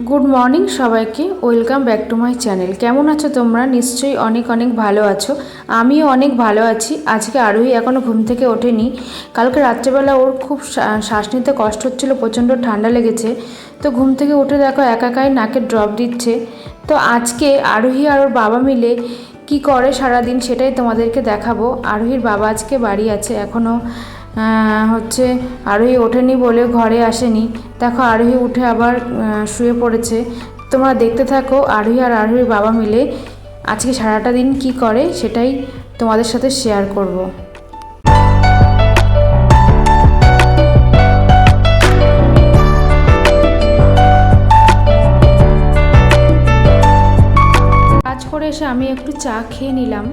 Good morning সবাইকে, welcome back to my channel. কেমন আছো তোমরা? নিশ্চয়ই অনেক অনেক ভালো আছো। আমিও অনেক ভালো আছি। আজকে আরোহী এখনও ঘুম থেকে ওঠেনি। কালকে রাত্রেবেলা ওর খুব শ্বাস নিতে কষ্ট হচ্ছিলো, প্রচণ্ড ঠান্ডা লেগেছে। তো ঘুম থেকে উঠে দেখো একাই নাকে ড্রপ দিচ্ছে। তো আজকে আরোহী আর ওর বাবা মিলে কি করে সারাদিন সেটাই তোমাদেরকে দেখাবো। আরোহীর বাবা আজকে বাড়ি আছে, এখনও আরোহী ওঠেনি বলে ঘরে আসেনি। দেখো আরোহী উঠে আবার শুয়ে পড়েছে। তোমরা দেখতে থাকো আরোহী আর আরোহীর বাবা মিলে আজকে সারাটা দিন কি করে সেটাই তোমাদের সাথে শেয়ার করব। কাজ করে এসে আমি একটু চা খেয়ে নিলাম।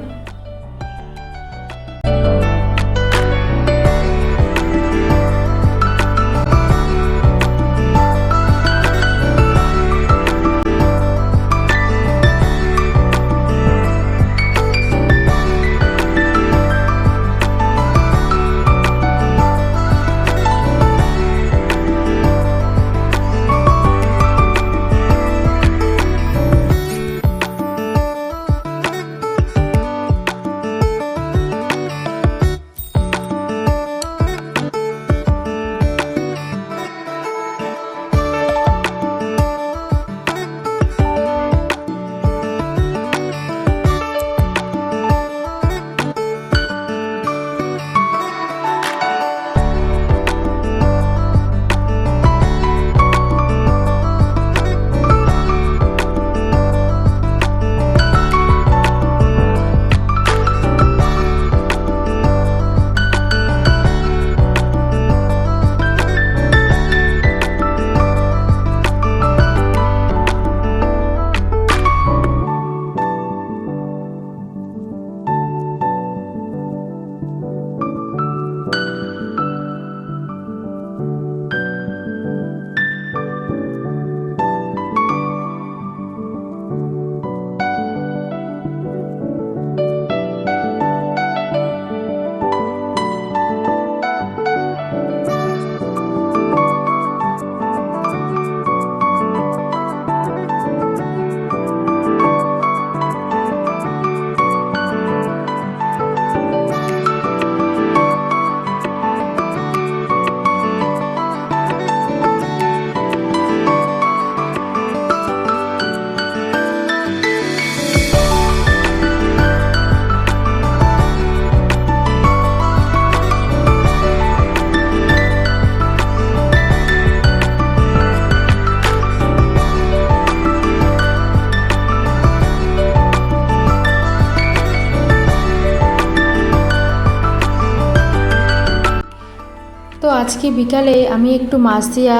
তো আজকে বিকালে আমি একটু মাছদিয়া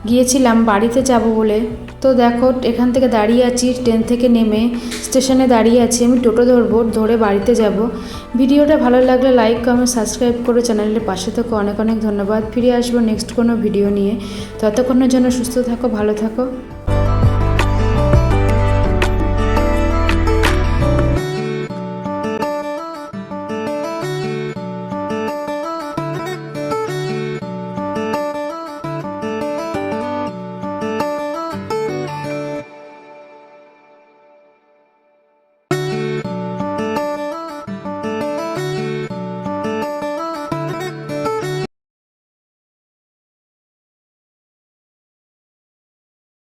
গিয়েছিলাম বাড়িতে যাব বলে। তো দেখো এখান থেকে দাঁড়িয়ে আছি, ট্রেন থেকে নেমে স্টেশনে দাঁড়িয়ে আছি। আমি টোটো ধরবো, ধরে বাড়িতে যাব। ভিডিওটা ভালো লাগলে লাইক কমেন্ট সাবস্ক্রাইব করে চ্যানেলের পাশে থাকো। অনেক অনেক ধন্যবাদ। ফিরে আসবো নেক্সট কোনো ভিডিও নিয়ে। ততক্ষণের জন্য সুস্থ থাকো, ভালো থাকো।